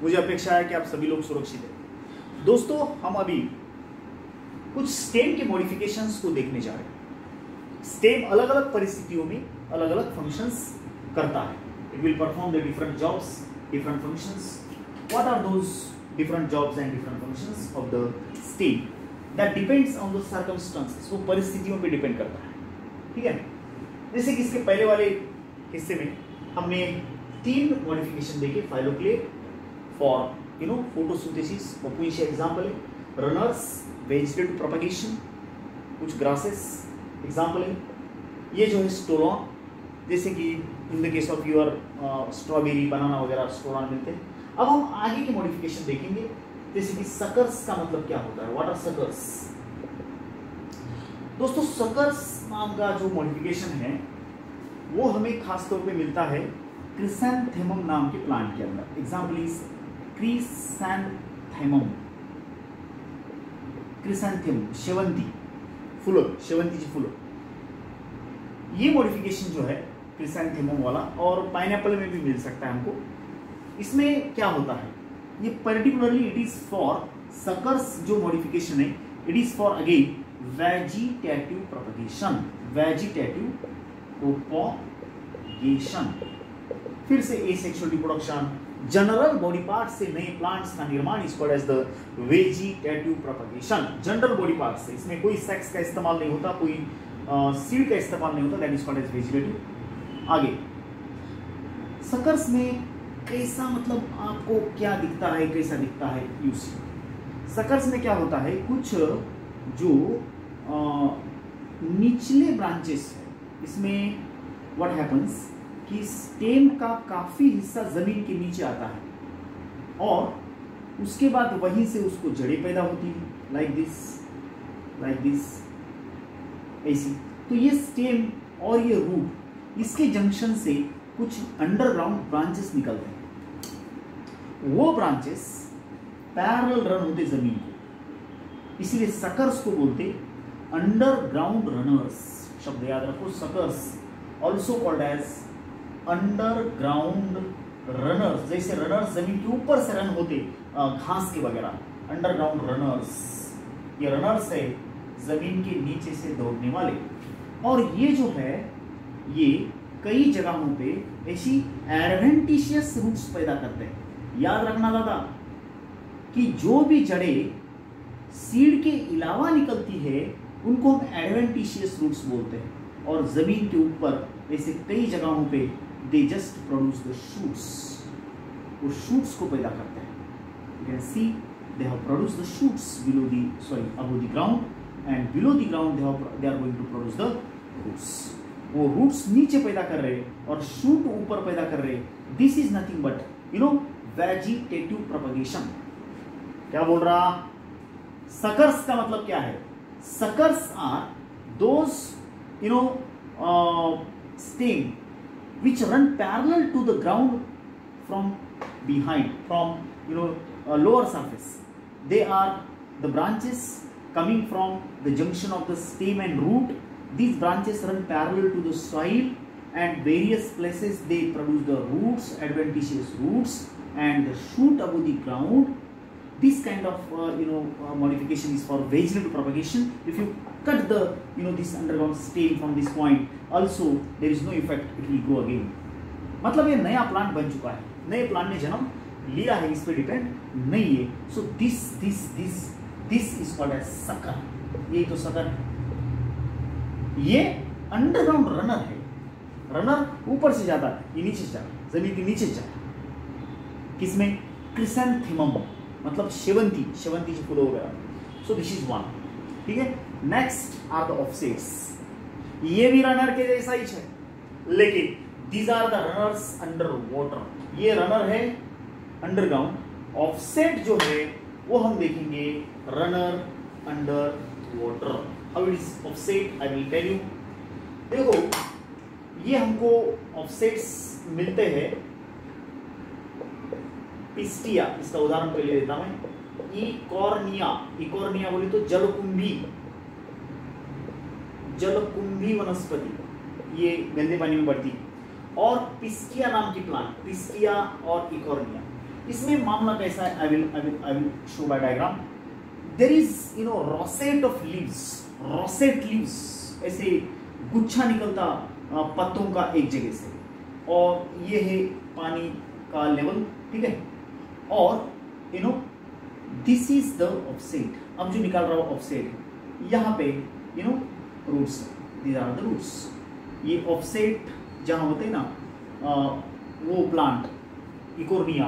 मुझे अपेक्षा है कि आप सभी लोग सुरक्षित हैं। दोस्तों, हम अभी कुछ स्टेम के मॉडिफिकेशंस को देखने जा रहे हैं। स्टेम अलग अलग परिस्थितियों में अलग अलग फंक्शंस करता है। It will perform the different jobs, different functions. What are those different jobs and different functions of the stem? That depends on the circumstances. वो परिस्थितियों पे डिपेंड करता है, ठीक है। जैसे कि इसके पहले वाले हिस्से में हमने 3 मॉडिफिकेशन देखे। Phylloclade for photosynthesis, population example है। रनर्स, वेजिटेटिव प्रोपगेशन, कुछ ग्रासेस एग्जांपल है। ये जो है स्टोलॉन, जैसे कि in the case of your strawberry, banana वगैरह स्टोलॉन मिलते हैं। अब हम आगे की मॉडिफिकेशन देखेंगे, जैसे कि सकर्स का मतलब क्या होता है। What are suckers? दोस्तों, सकर्स नाम का जो मॉडिफिकेशन है वो हमें खास तौर पे मिलता है क्रिसैंथेमम नाम के प्लांट के अंदर। एग्जांपल इज क्रिसैंथेमम, क्रिसैंथेमम, शेवंती फूल, शेवंती जी फूल। ये मॉडिफिकेशन जो है क्रिसैंथेमम वाला, और पाइनएप्पल में भी मिल सकता है हमको। इसमें क्या होता है, ये particularly it is for suckers जो मॉडिफिकेशन है, it is for again vegetative propagation, vegetative propagation. फिर से asexual reproduction, general body part से नए प्लांट्स का निर्माण is called as the vegetative propagation. General body part से, इसमें कोई सेक्स का इस्तेमाल नहीं होता, कोई सीड का इस्तेमाल नहीं होता, that is called as vegetative. आगे सकर्स में कैसा, मतलब आपको क्या दिखता है, कैसा दिखता है, यू सी। सकर्स में क्या होता है, कुछ जो निचले ब्रांचेस है, इसमें व्हाट हैपन्स कि स्टेम का काफी हिस्सा जमीन के नीचे आता है और उसके बाद वहीं से उसको जड़ें पैदा होती है, लाइक दिस, ऐसी। तो ये स्टेम और ये रूट, इसके जंक्शन से कुछ अंडरग्राउंड ब्रांचेस निकलते हैं। वो ब्रांचेस पैरेलल रन होते जमीन को, इसीलिए सकर्स को बोलते अंडरग्राउंड रनर्स। शब्द याद रखो, suckers also called as underground runners. जैसे रनर्स जमीन के ऊपर से रन होते घास के वगैरह, अंडरग्राउंड रनर्स। ये रनर्स है जमीन के नीचे से दौड़ने वाले। और ये जो है, ये कई जगहों पे ऐसी एडवेंटिशियस रूट्स पैदा करते हैं। याद रखना दादा कि जो भी जड़ें सीड के अलावा निकलती है उनको हम एडवेंटिशियस रूट्स बोलते हैं। और जमीन के ऊपर ऐसे कई जगहों पे they just produce the shoots, वो शूट्स को पैदा करते हैं। You can see they have produce the shoots above the ground, and below the ground they are going to produce the roots. वो रूट्स नीचे पैदा कर रहे हैं और शूट ऊपर पैदा कर रहे हैं। This is nothing but vegetative propagation. क्या बोल रहा? सकर्स का मतलब क्या है? Suckers are those stem which run parallel to the ground from behind, from lower surface. They are the branches coming from the junction of the stem and root. These branches run parallel to the soil, and various places they produce the roots, adventitious roots, and the shoot above the ground. This kind of modification is for vegetative propagation. If you cut the this underground stem from this point, also there is no effect, it will grow again. मतलब ये नया plant बन चुका है, नए plant ने जन्म लिया है, इस पे डिपेंड नहीं है। So this is called as sucker. यही तो सकर है। ये अंडरग्राउंड रनर है। रनर ऊपर से जाता है, ये नीचे से जाता है, जमीन के नीचे से जाता है। किसमें? क्रिसैंथेमम, मतलब शेवंती जी फूल वगैरह। सो दिस इज वन, ठीक है। Next are the offsets. ये भी रनर के जैसा ही है, लेकिन these are the runners under water. ये रनर है अंडरग्राउंड। ऑफसेट जो है वो हम देखेंगे runner under water. How it is offset, I will tell you. देखो, ये हमको ऑफसेट्स मिलते हैं पिस्टिया, इसका उदाहरण पहले देता हूं। इकॉर्निया बोली तो जलकुंभी वनस्पति, ये गंदे पानी में बढ़ती है। और पिस्टिया नाम की प्लांट, पिस्टिया और इकॉर्निया, इसमें मामला कैसा है, I will show by diagram. There is rosette of leaves, rosette leaves, ऐसे गुच्छा निकलता पत्तों का एक जगह से, और ये है पानी का लेवल, ठीक है. और दिस इज द ऑफसेट. अब जो निकाल रहा हूं ऑफसेट, यहाँ पे roots, these are the roots. ये ऑफसेट जहाँ होते हैं ना, वो प्लांट इकोर्निया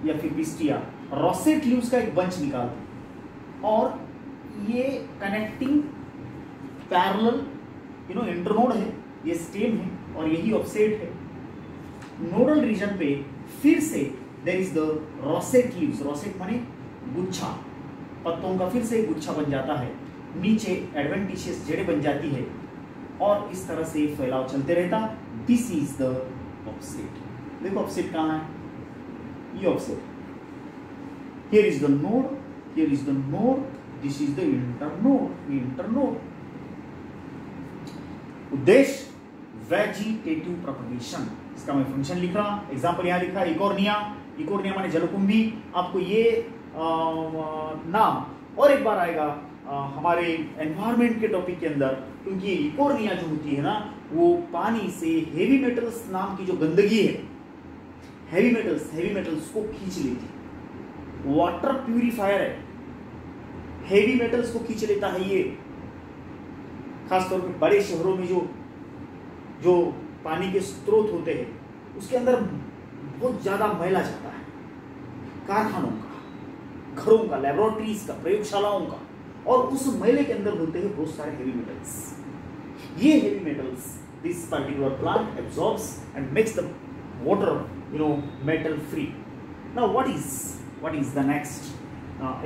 या फिर पिस्टिया, रोसेट लीव्स का एक बंच निकालते हैं, और ये कनेक्टिंग पैरेलल इंटरनोड है, ये स्टेम है, और यही ऑफसेट है. नोडल रीजन पे फिर से there is the rosette leaves. Rosette माने गुच्छा, पत्तों का फिर से गुच्छा बन जाता है, नीचे एडवेंटिशियस जड़ें बन जाती है, और इस तरह से फैलाव चलते रहता. This is the offset. देखो ऑफसेट कहाँ है, ये offset. Here is the node, here is the node, this is the internode, internode. उद्देश्य वेजिटेटिव प्रोपगेशन. इसका मैं फंक्शन लिख रहा, एग्जांपल यहां लिखा इकोर्निया. इकोर्निया माने जलकुंभी. आपको ये नाम और एक बार आएगा हमारे एनवायरमेंट के टॉपिक के अंदर, क्योंकि इकोर्निया जो होती है ना, वो पानी से हेवी मेटल्स नाम की जो गंदगी है, हेवी मेटल्स को खींच लेती है. वाटर प्यूरिफायर है, हेवी मेटल्स को खींच लेता है ये. खासतौर पे बड़े शहरों में जो पानी के स्रोत होते हैं, उसके अंदर बहुत ज्यादा मैला जाता है, कारखानों का, घरों का, लैबोरेटरीज का, प्रयोगशालाओं का, और उस मैले के अंदर होते हैं बहुत सारे हेवी मेटल्स. ये heavy metals this particular plant absorbs and makes the water metal free. Now what is the next,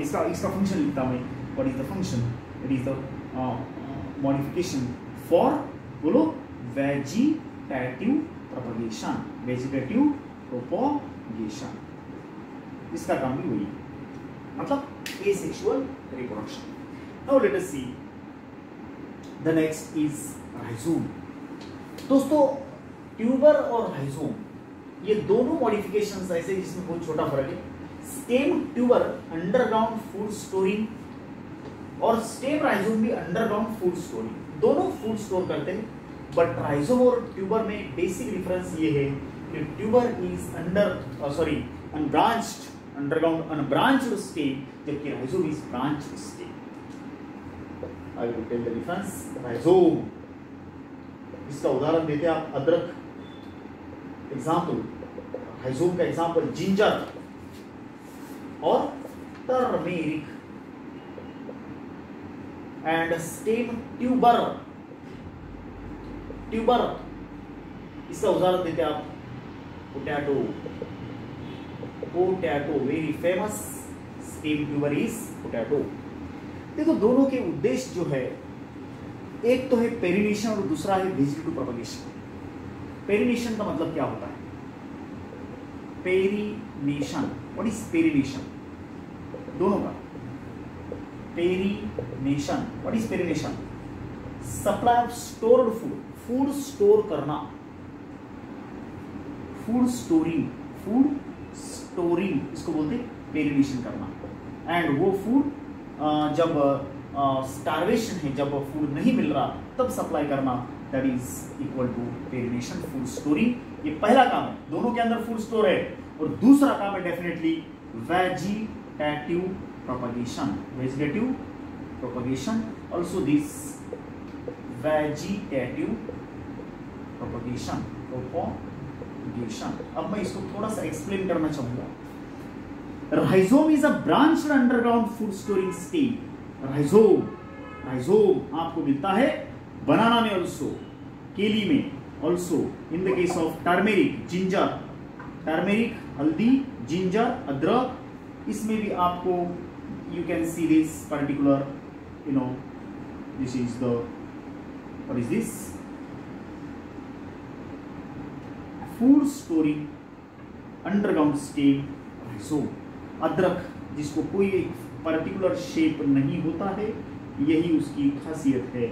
इसका फंक्शन लिखता हूं मैं. What is the function? It is the modification for, बोलो, वेजिटेटिव प्रोपगेशन. वेजिटेटिव प्रोपगेशन, इसका काम भी वही, मतलब asexual reproduction. Now let us see the next is rhizome. दोस्तों, ट्यूबर और राइजोम ये दोनों मॉडिफिकेशंस ऐसे जिसमें बहुत छोटा फर्क है. Stem tuber underground food storing, और स्टेम राइजोम भी अंडरग्राउंड फूड स्टोरिंग. दोनों फूड स्टोर करते हैं, बट राइजोम और ट्यूबर में बेसिक डिफरेंस ये है कि tuber is unbranched, underground unbranched stem, जबकि rhizome is branched stem. I will tell the difference. Rhizome, इसका उदाहरण देते हैं आप, अदरक. एग्जाम्पल, राइजोम का एग्जाम्पल जिंजर और turmeric. And stem tuber, tuber, इसका उदाहरण देते हैं आप, potato. Potato very famous, stem tuber is potato. देखो, दोनों के उद्देश्य जो है, एक तो है पेरिनेशन और दूसरा है वेजिटेटिव प्रोपगेशन. पेरिनेशन का मतलब क्या होता है? Perennation, what is perennation? दोनों का perennation. What is perennation? Supply of stored food, food store करना, फूड स्टोरिंग, इसको बोलते हैं पेरिनेशन करना. एंड वो फूड जब स्टार्वेशन है, जब फूड नहीं मिल रहा, तब सप्लाई करना, that is equal to perennation, food storing. ये पहला काम है, दोनों के अंदर फूड स्टोर है. और दूसरा काम है definitely vegetative propagation. Vegetative propagation, also this vegetative propagation. अब मैं इसको थोड़ा सा एक्सप्लेन करना चाहूंगा. Rhizome is a branched underground food storing stem. Rhizome आपको मिलता है बनाना में, ऑल्सो केली में, also in the case of turmeric, ginger, turmeric हल्दी, जिंजर अदरक, इसमें भी आपको you can see this particular this is the, what is this? Food storing underground stem rhizome. अदरक जिसको कोई पर्टिकुलर शेप नहीं होता है, यही उसकी खासियत है.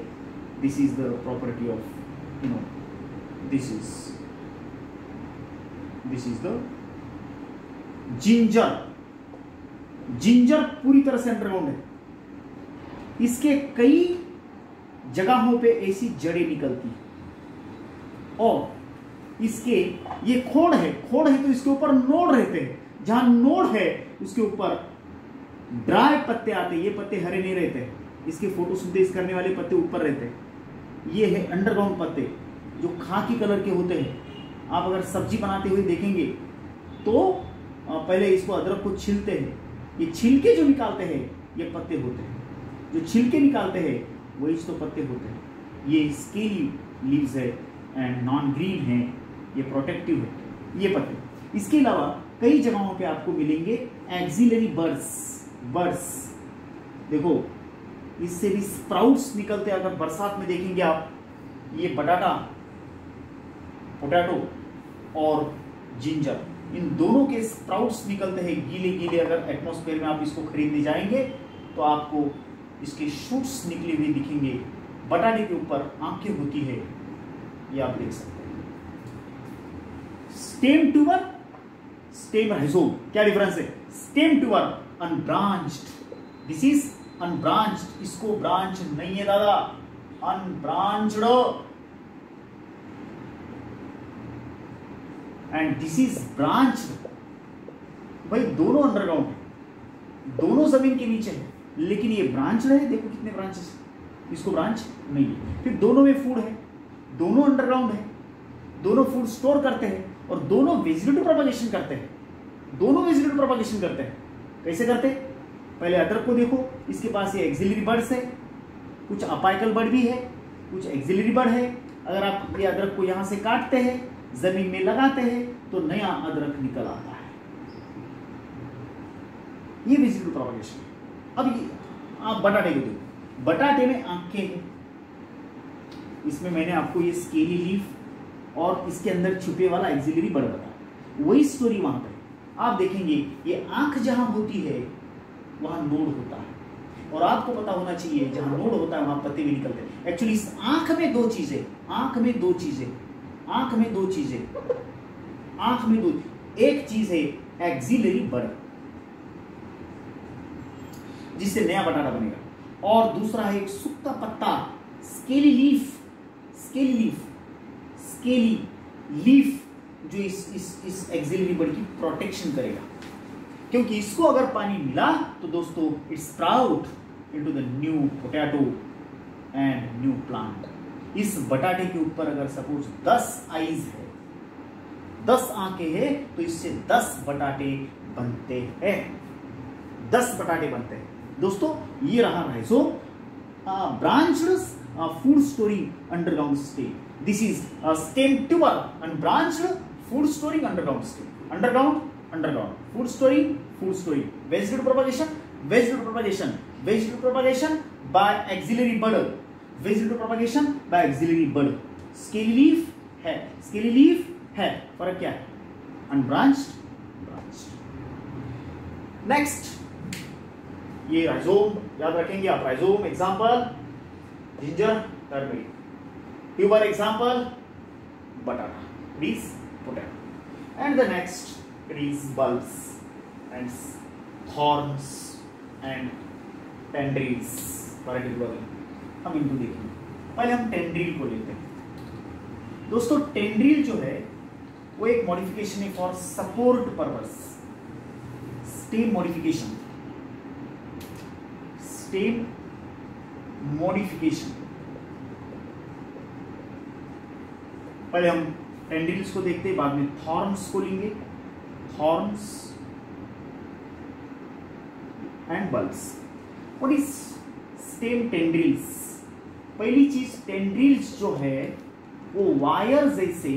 This is the property of this is the ginger, ginger पूरी तरह से अंडरग्राउंड है। इसके कई जगहों पे ऐसी जड़ें निकलती हैं और इसके ये खोड़ है, खोड़ है तो इसके ऊपर नोड रहते हैं। जहां नोड है उसके ऊपर ड्राई पत्ते आते हैं। ये पत्ते हरे नहीं रहते, इसके फोटोसिंथेसिस करने वाले पत्ते ऊपर रहते हैं। ये है अंडरग्राउंड पत्ते जो खाकी कलर के होते हैं। आप अगर सब्जी बनाते हुए देखेंगे तो पहले इसको अदरक को छीलते हैं, ये छिलके जो निकालते हैं ये पत्ते होते हैं। जो छिलके निकालते हैं वही तो पत्ते होते हैं। ये स्केली लीव्स है एंड नॉन ग्रीन है, ये प्रोटेक्टिव है ये पत्ते। इसके अलावा कई जगहों पे आपको मिलेंगे एक्सिलरी बर्ड्स। देखो इससे भी स्प्राउट्स निकलते हैं। अगर बरसात में देखेंगे आप, ये बटाटा, पोटैटो और जिंजर, इन दोनों के स्प्राउट्स निकलते हैं गीले गीले। अगर एटमॉस्फेयर में आप इसको खरीदने जाएंगे तो आपको इसके शूट्स निकले हुए दिखेंगे। बटाटे के ऊपर आंखें होती है, ये आप देख सकते हैं। स्टेम ट्यूबर, स्टेम राइजोम, क्या डिफरेंस है? Stem tuber unbranched, this is unbranched, इसको ब्रांच नहीं है दादा, unbranched, and this is branched. भाई दोनों अंडरग्राउंड है, दोनों जमीन के नीचे है, लेकिन ये ब्रांच है। देखो कितने ब्रांचेस, इसको ब्रांच नहीं है। फिर दोनों में फूड है, दोनों अंडरग्राउंड है, दोनों फूड स्टोर करते हैं और दोनों वेजिटेटिव प्रोपगेशन करते हैं। दोनों वेजिटेटिव प्रोपगेशन करते हैं। कैसे करते हैं? पहले अदरक को देखो, इसके पास ये एक्सिलरी बर्ड्स है, कुछ अपाइकल बर्ड भी है, कुछ एक्सिलरी बर्ड है। अगर आप ये अदरक को यहां से काटते हैं, जमीन में लगाते हैं तो नया अदरक निकल आता है। ये वेजिटेटिव प्रोपगेशन। अब ये आप बटाटे को देखो, बटाटे में आंखें हैं, इसमें मैंने आपको ये स्केली लीफ और इसके अंदर छुपे वाला एक्सिलरी बर्ड बताया। वही स्टोरी वहां पर आप देखेंगे, ये आंख जहां होती है वहां नोड होता है, और आपको पता होना चाहिए जहां नोड होता है वहां पत्ते भी निकलते हैं। एक्चुअली इस आंख में दो चीजें, आंख में दो चीजें, आंख में दो चीजें, आंख में दो, एक चीज है एक्सिलरी बर्ड जिससे नया बटाटा बनेगा, और दूसरा है एक सूखा पत्ता, scaly leaf, scaly leaf, scaly leaf जो इस एक्सिलरी बर्ड की प्रोटेक्शन करेगा। क्योंकि इसको अगर पानी मिला तो दोस्तों it sprout into the new potato and new plant. इस बटाटे के ऊपर अगर सपोज 10 आईज है, 10 आंखें हैं, तो इससे 10 बटाटे बनते हैं, 10 बटाटे बनते हैं। दोस्तों ये रहा rhizome, branched food storing underground stem. This is stem tuber, unbranched food storing underground stem. Underground, underground, food storing, food storing, vegetative propagation, vegetative propagation, vegetative propagation by axillary bud, vegetative propagation by axillary bud. Scaly leaf है, scaly leaf है, फर्क क्या है? Unbranched, branched. Next ये rhizome, याद रखेंगे आप, rhizome example ginger, turmeric, tuber example बटाटा, it is potato, and the next it is bulbs and thorns and tendrils, particularly हम इनको देखेंगे। पहले हम टेंड्रिल को लेते हैं। दोस्तों टेंड्रिल जो है वो एक मॉडिफिकेशन है for support purpose, stem modification, stem modification. पहले हम टेंड्रिल्स को देखते हैं, बाद में थॉर्न्स को लेंगे, thorns and bulbs. What is stem tendrils? पहली चीज, टेंड्रिल्स जो है वो वायर जैसे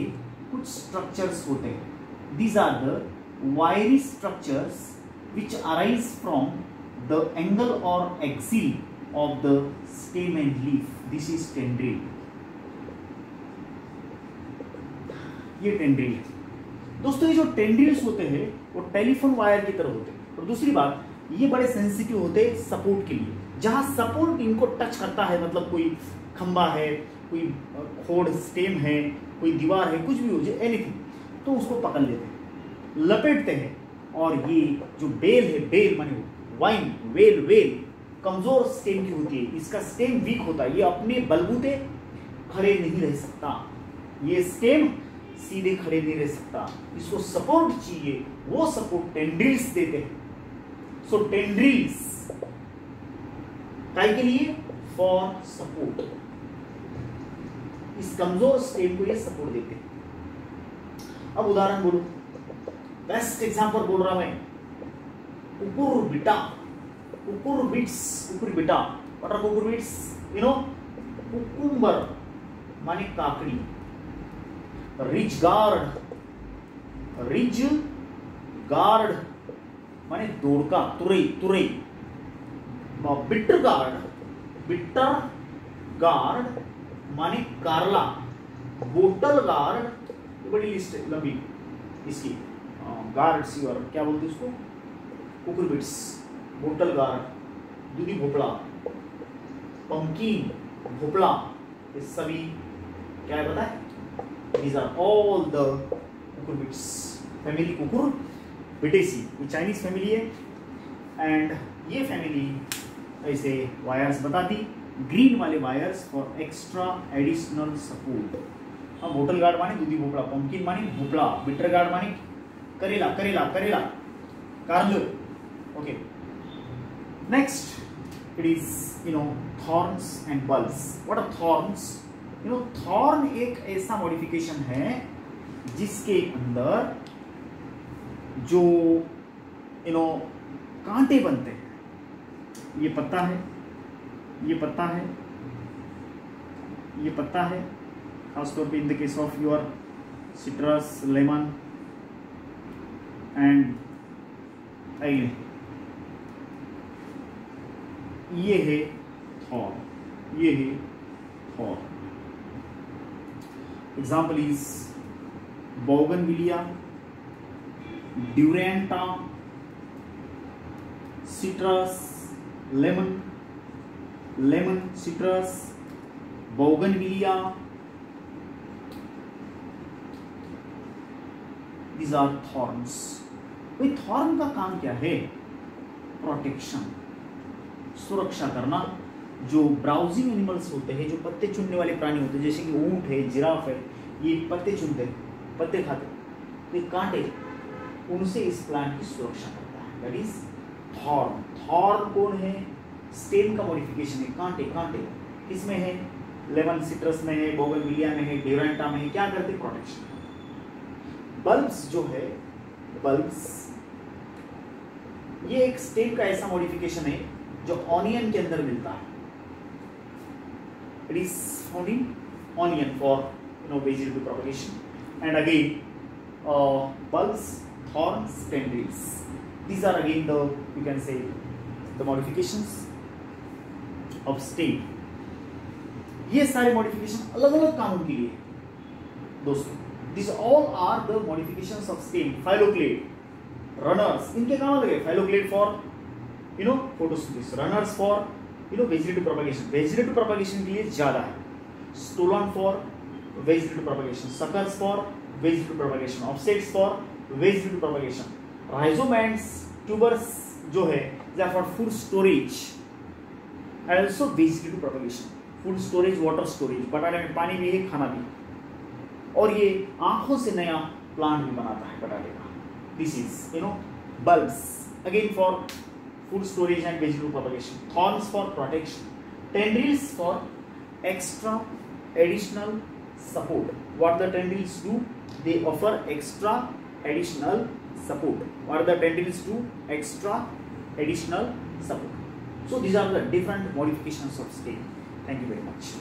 कुछ स्ट्रक्चर्स होते हैं। These are the wiry structures which arise from the angle और axil of the stem and leaf. This is tendril. ये टेंड्रिल है। दोस्तों ये जो टेंड्रिल्स होते हैं वो टेलीफोन वायर की तरह होते हैं। और दूसरी बात, ये बड़े सेंसिटिव होते हैं सपोर्ट के लिए। जहां सपोर्ट इनको टच करता है, मतलब कोई खंबा है, कोई खोड़ स्टेम है, कोई दीवार है, कुछ भी हो जाए, एनीथिंग, तो उसको पकड़ लेते हैं, लपेटते हैं और ये जो बेल है, बेल माने वाइन, वेल, वेल कमजोर स्टेम की होती है, इसका स्टेम वीक होता है, ये अपने बलबूते खड़े नहीं रह सकता, ये स्टेम सीधे खड़े नहीं रह सकता, इसको सपोर्ट चाहिए, वो सपोर्ट टेंड्रिल्स देते हैं। सो टेंड्रिल्स काय के लिए? फॉर सपोर्ट, इस कमजोर स्टेम को ये सपोर्ट देते हैं। अब उदाहरण बोलो, बेस्ट एग्जांपल बोल रहा मैं, cucurbita, cucurbits, cucurbita, what are cucurbits? You know, cucumber माने काकड़ी, रिज गार्ड, रिज गार्ड माने दोड़का, तुरई, तुरई, बिटर गार्ड, बिटर गार्ड माने कारला, बोटल गार्ड, ये बड़ी लिस्ट है लंबी इसकी, गार्ड्स और क्या बोलते हैं उसको, कुकुरबिट्स, बोटल गार्ड, दूधी भोपड़ा, पंकीन भोपड़ा, ये सभी क्या है पता है? These are all the cucurbits, family Cucurbitaceae, ये चाइनीज फैमिली है। एंड ये फैमिली ऐसे वायर्स बताती, ग्रीन वाले wires for extra additional support. अब बोटल गार्ड माने दूधी भोपड़ा, पंपकिन माने भोपड़ा, बिटर गार्ड माने करेला, करेला, करेला, कारलो। Okay, next it is thorns and bulbs. What are thorns? Thorn एक ऐसा मॉडिफिकेशन है जिसके अंदर जो कांटे बनते हैं। ये पत्ता है, ये पत्ता है, ये पत्ता है, खासतौर पे in the case of your citrus, lemon and एग्री, ये है थॉर्न, ये है thorn. Example is Bougainvillea, Duranta, citrus, lemon, lemon, citrus, Bougainvillea. These are thorns. भाई थॉर्न का काम क्या है? प्रोटेक्शन, सुरक्षा करना। जो ब्राउजिंग एनिमल्स होते हैं, जो पत्ते चुनने वाले प्राणी होते हैं, जैसे कि ऊंट है, जिराफ है, ये पत्ते चुनते हैं, पत्ते खाते हैं, तो ये कांटे, उनसे इस प्लांट की सुरक्षा करता है, दैट इज थॉर्न। थॉर्न कौन है? स्टेम का मॉडिफिकेशन है, कांटे, कांटे किसमें है? लेमन, सिट्रस में है, बोगनविलिया में है, ड्यूरेंटा में है, क्या करते? प्रोटेक्शन। बल्ब्स जो है, बल्ब्स ये एक स्टेम का ऐसा मॉडिफिकेशन है जो ऑनियन के अंदर मिलता है। It is found in onion for vegetative propagation. And again, bulbs, thorns, tendrils. These are again the, you can say, the modifications of stem. ये सारे modification अलग अलग कामों के लिए दोस्तों। These all are the modifications of stem. Phylloclade, runners, इनके काम अलग है। Phylloclade for photosynthesis, runners for vegetative propagation, vegetative propagation के लिए ज्यादा है। stolon for vegetative propagation, suckers for vegetative propagation, offsets for vegetative propagation, rhizomes, tubers जो है they are for food storage and also vegetative propagation, food storage, water storage, बटाटे में पानी भी है, खाना भी, और ये आंखों से नया प्लांट भी बनाता है बटाटे का। This is bulbs again for food storage and vegetable propagation, thorns for protection, tendrils for extra additional support. What the tendrils do? They offer extra additional support. What the tendrils do? Extra additional support. So these are the different modifications of stem. Thank you very much.